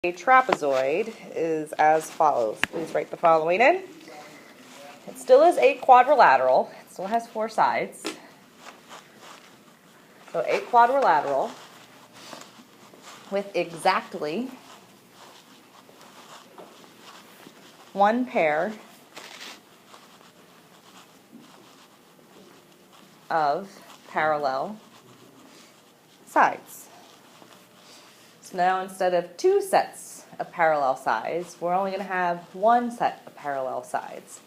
A trapezoid is as follows. Please write the following in. It still is a quadrilateral. It still has four sides. So a quadrilateral with exactly one pair of parallel sides. So now instead of two sets of parallel sides, we're only going to have one set of parallel sides.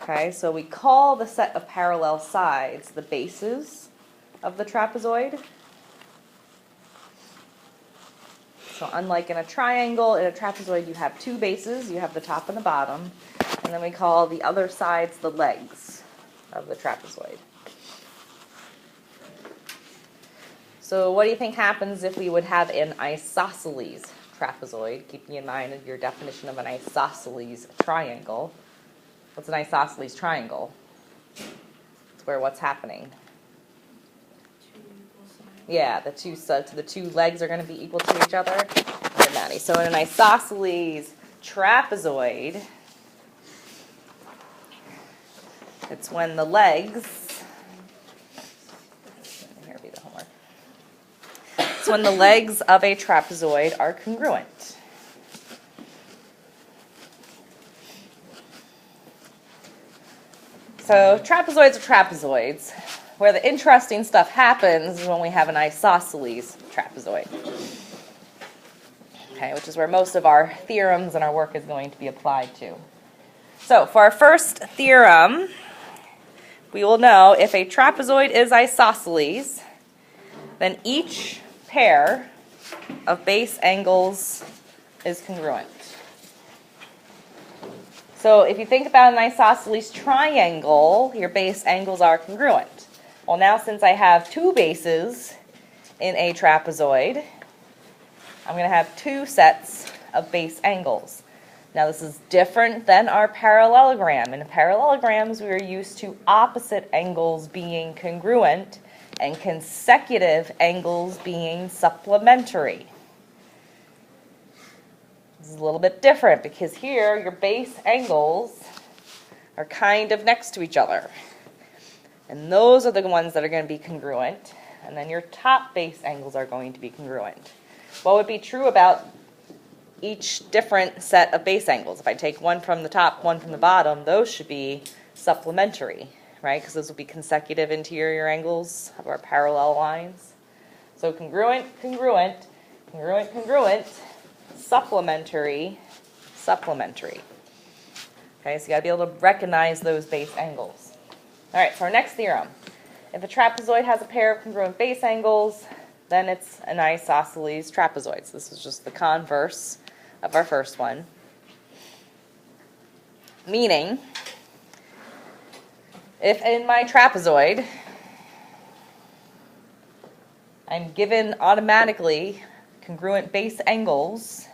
Okay, so we call the set of parallel sides the bases of the trapezoid. So unlike in a triangle, in a trapezoid you have two bases, you have the top and the bottom, and then we call the other sides the legs of the trapezoid. So what do you think happens if we would have an isosceles trapezoid? Keeping in mind your definition of an isosceles triangle. What's an isosceles triangle? It's where what's happening? Yeah, the two legs are going to be equal to each other. So in an isosceles trapezoid, it's when the legs. When the legs of a trapezoid are congruent. So trapezoids are trapezoids. Where the interesting stuff happens is when we have an isosceles trapezoid. Okay, which is where most of our theorems and our work is going to be applied to. So for our first theorem, we will know if a trapezoid is isosceles, then each pair of base angles is congruent. So if you think about an isosceles triangle, your base angles are congruent. Well, now since I have two bases in a trapezoid, I'm going to have two sets of base angles. Now this is different than our parallelogram. In parallelograms, we are used to opposite angles being congruent and consecutive angles being supplementary. This is a little bit different because here your base angles are kind of next to each other. And those are the ones that are going to be congruent. And then your top base angles are going to be congruent. What would be true about each different set of base angles? If I take one from the top, one from the bottom, those should be supplementary. Right, because those will be consecutive interior angles of our parallel lines. So congruent, congruent, congruent, congruent, supplementary, supplementary. Okay, so you got to be able to recognize those base angles. All right, so our next theorem. If a trapezoid has a pair of congruent base angles, then it's an isosceles trapezoid. So this is just the converse of our first one. Meaning, if in my trapezoid, I'm given automatically congruent base angles,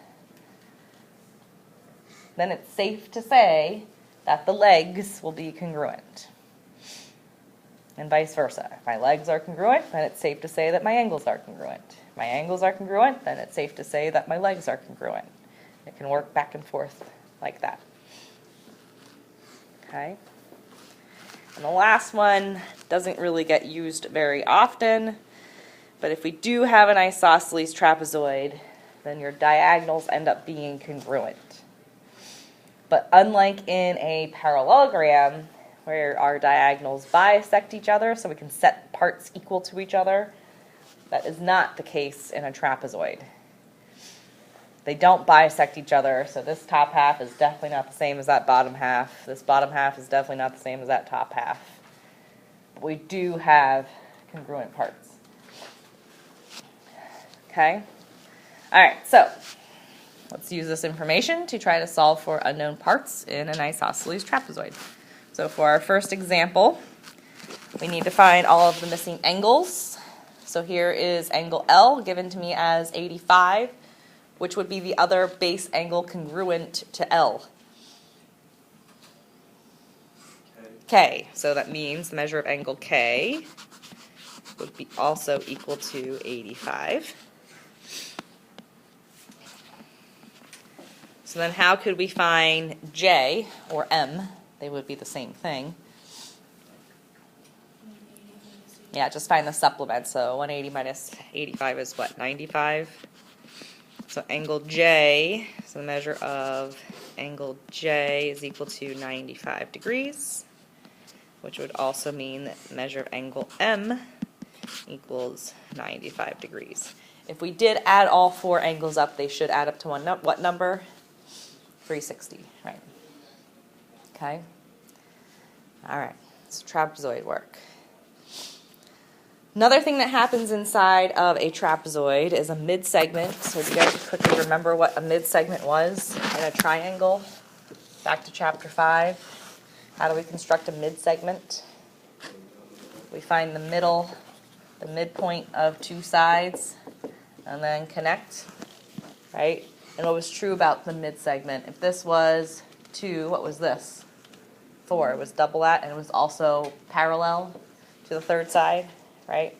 then it's safe to say that the legs will be congruent. And vice versa. If my legs are congruent, then it's safe to say that my angles are congruent. If my angles are congruent, then it's safe to say that my legs are congruent. It can work back and forth like that. Okay? And the last one doesn't really get used very often, but if we do have an isosceles trapezoid, then your diagonals end up being congruent. But unlike in a parallelogram, where our diagonals bisect each other, so we can set parts equal to each other, that is not the case in a trapezoid. They don't bisect each other, so this top half is definitely not the same as that bottom half. This bottom half is definitely not the same as that top half. But we do have congruent parts. Okay? All right, so let's use this information to try to solve for unknown parts in an isosceles trapezoid. So for our first example, we need to find all of the missing angles. So here is angle L given to me as 85. Which would be the other base angle congruent to L? K. So that means the measure of angle K would be also equal to 85. So then how could we find J or M? They would be the same thing. Yeah, just find the supplement. So 180 minus 85 is what, 95? So angle J, so the measure of angle J is equal to 95 degrees, which would also mean that the measure of angle M equals 95 degrees. If we did add all four angles up, they should add up to what number? 360, right? Okay. All right, so trapezoid work. Another thing that happens inside of a trapezoid is a mid-segment. So do you guys quickly remember what a mid-segment was in a triangle? Back to chapter 5. How do we construct a mid-segment? We find the middle, the midpoint of two sides, and then connect, right? And what was true about the mid-segment? If this was 2, what was this? 4. It was double that, and it was also parallel to the third side. Right?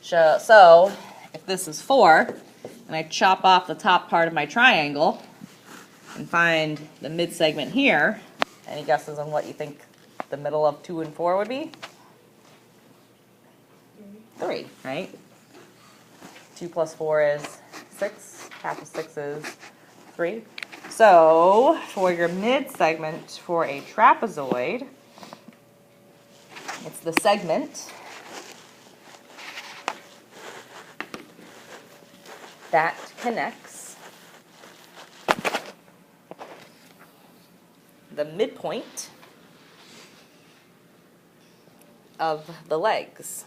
So, if this is 4, and I chop off the top part of my triangle and find the mid-segment here, any guesses on what you think the middle of 2 and 4 would be? 3, right? 2 plus 4 is 6. Half of 6 is 3. So, for your mid-segment for a trapezoid, it's the segment that connects the midpoint of the legs.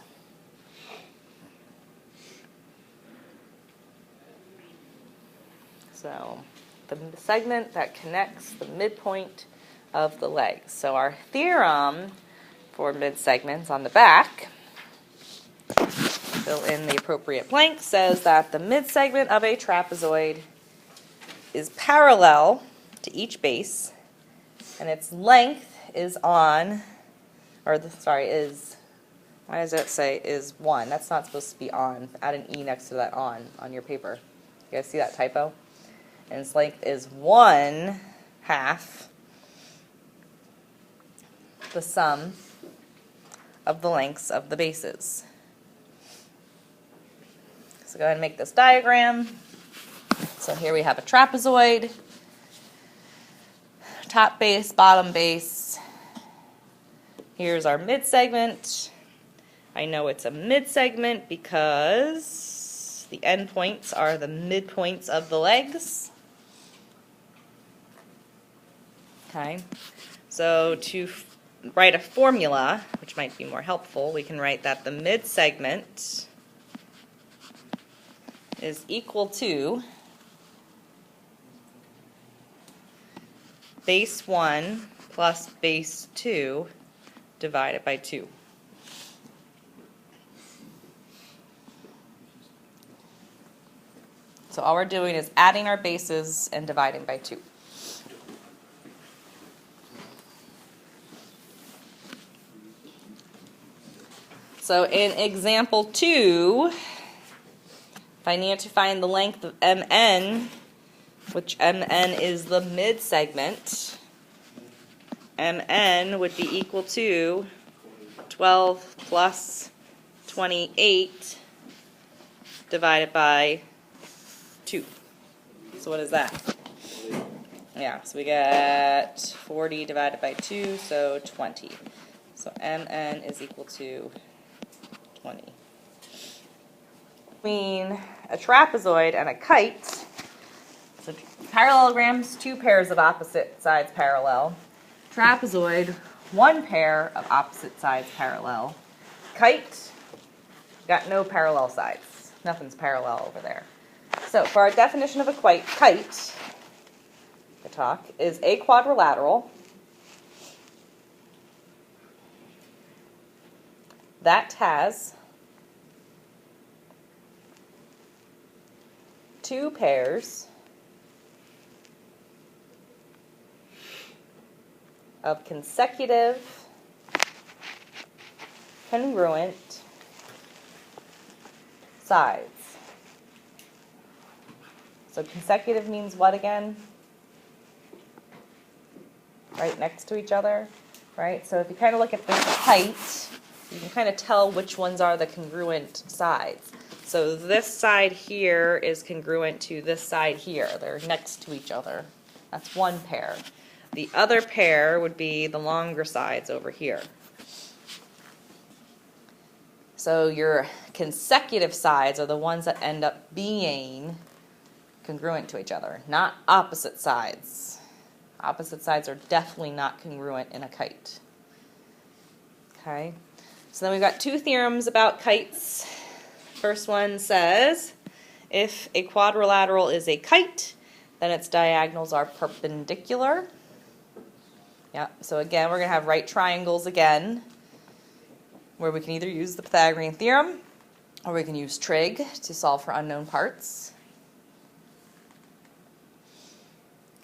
So the segment that connects the midpoint of the legs. So our theorem for mid-segments on the back, fill in the appropriate blank, says that the mid-segment of a trapezoid is parallel to each base, and its length is on, or is, why does it say is 1? That's not supposed to be on. Add an E next to that on your paper. You guys see that typo? And its length is 1/2 the sum of the lengths of the bases. So go ahead and make this diagram. So here we have a trapezoid, top base, bottom base. Here's our mid-segment. I know it's a mid-segment because the endpoints are the midpoints of the legs. Okay, so to write a formula, which might be more helpful, we can write that the mid-segment is equal to base 1 plus base 2 divided by 2. So all we're doing is adding our bases and dividing by 2. So in example 2, if I need to find the length of MN, which MN is the mid-segment, MN would be equal to 12 plus 28 divided by 2. So what is that? Yeah, so we get 40 divided by 2, so 20. So MN is equal to 20. Between a trapezoid and a kite, so parallelograms, 2 pairs of opposite sides parallel. Trapezoid, 1 pair of opposite sides parallel. Kite, got no parallel sides. Nothing's parallel over there. So for our definition of a kite, the talk is a quadrilateral that has 2 pairs of consecutive, congruent sides. So consecutive means what again? right next to each other, right? So if you kind of look at this height, you can kind of tell which ones are the congruent sides. So this side here is congruent to this side here. They're next to each other. That's one pair. The other pair would be the longer sides over here. So your consecutive sides are the ones that end up being congruent to each other, not opposite sides. Opposite sides are definitely not congruent in a kite. Okay, so then we've got two theorems about kites. First one says, if a quadrilateral is a kite, then its diagonals are perpendicular. Yeah, so again, we're going to have right triangles again, where we can either use the Pythagorean theorem, or we can use trig to solve for unknown parts.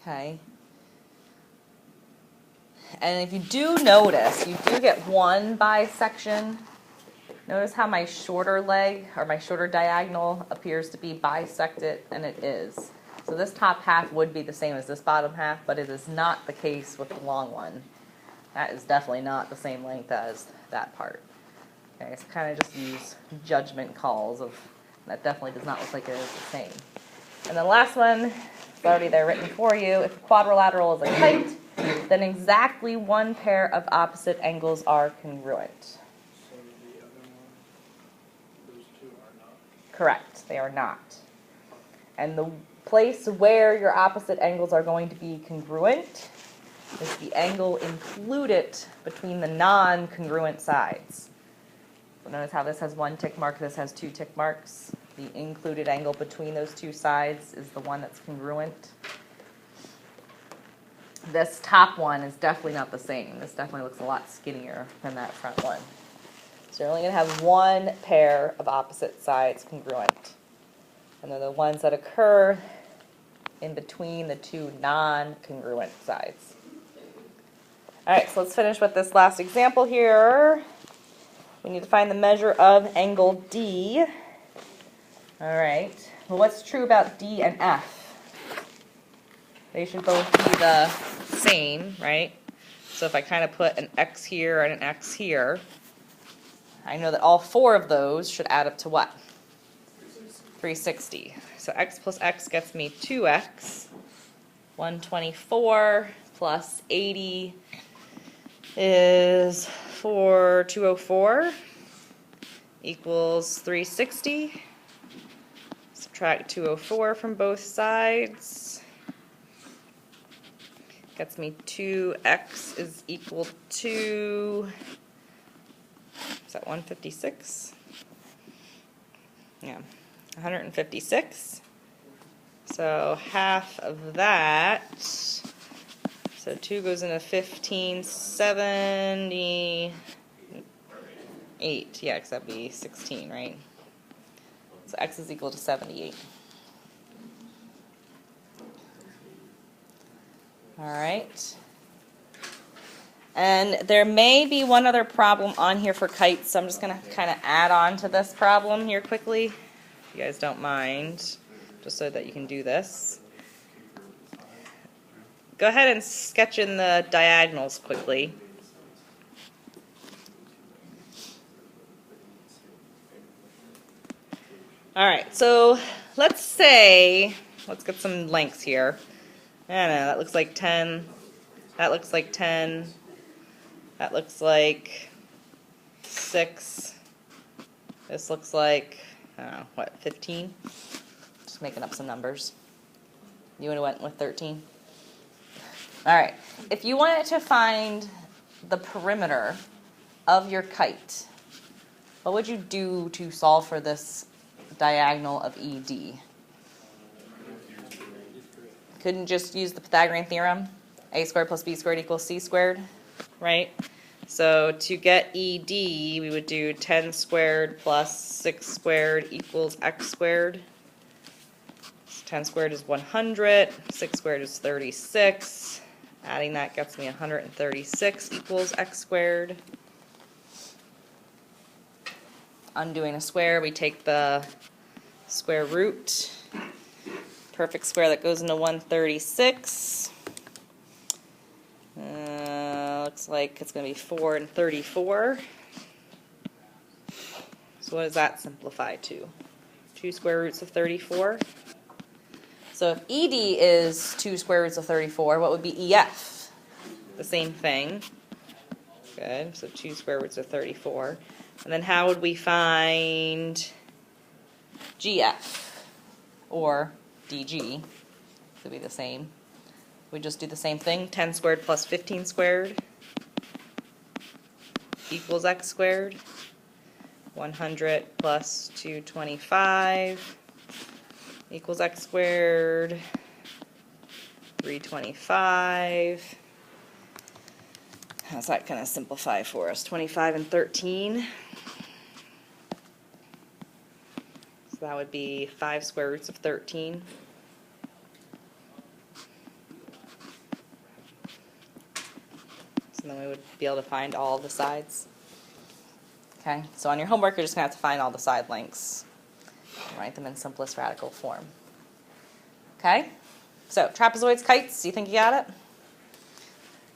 Okay. And if you do notice, you do get one bisection. Notice how my shorter leg, or my shorter diagonal, appears to be bisected, and it is. So this top half would be the same as this bottom half, but it is not the case with the long one. That is definitely not the same length as that part. Okay, so kind of just use judgment calls of, that definitely does not look like it is the same. And the last one, it's already there written for you. If a quadrilateral is a kite, then exactly one pair of opposite angles are congruent. So the other one, those two are not? Correct, they are not. And the place where your opposite angles are going to be congruent is the angle included between the non-congruent sides. So notice how this has one tick mark, this has two tick marks. The included angle between those two sides is the one that's congruent. This top one is definitely not the same. This definitely looks a lot skinnier than that front one. So you're only going to have one pair of opposite sides congruent. And they're the ones that occur in between the two non-congruent sides. All right, so let's finish with this last example here. We need to find the measure of angle D. All right, well, what's true about D and F? They should both be the same, right? So if I kind of put an X here and an X here, I know that all four of those should add up to what? 360. So X plus X gets me 2X. 124 plus 80 is 204 equals 360. Subtract 204 from both sides. Gets me 2x is equal to, is that 156? Yeah, 156. So half of that, so 2 goes into 1578. Yeah, because that'd be 16, right? So x is equal to 78. All right. And there may be one other problem on here for kites, so I'm just going to kind of add on to this problem here quickly, if you guys don't mind, just so that you can do this. Go ahead and sketch in the diagonals quickly. All right, so let's say, let's get some lengths here. I don't know, that looks like 10, that looks like 10, that looks like 6, this looks like, I don't know, what, 15? Just making up some numbers. You would have went with 13? All right, if you wanted to find the perimeter of your kite, what would you do to solve for this diagonal of ED? Couldn't just use the Pythagorean theorem? A squared plus B squared equals C squared, right? So to get ED, we would do 10 squared plus 6 squared equals X squared. So 10 squared is 100, 6 squared is 36. Adding that gets me 136 equals X squared. Undoing a square, we take the square root. Perfect square that goes into 136. Looks like it's going to be 4 and 34. So what does that simplify to? 2 square roots of 34. So if ED is 2 square roots of 34, what would be EF? The same thing. Good, so 2 square roots of 34. And then how would we find GF or DG? Could be the same. We just do the same thing. 10 squared plus 15 squared equals x squared. 100 plus 225 equals x squared. 325. How's that going to simplify for us? 25 and 13. So that would be 5 square roots of 13. So then we would be able to find all the sides. Okay, so on your homework, you're just going to have to find all the side lengths. Write them in simplest radical form. Okay, so trapezoids, kites, do you think you got it?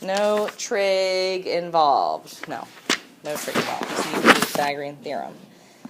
No trig involved. No trig involved. So you can use Pythagorean theorem.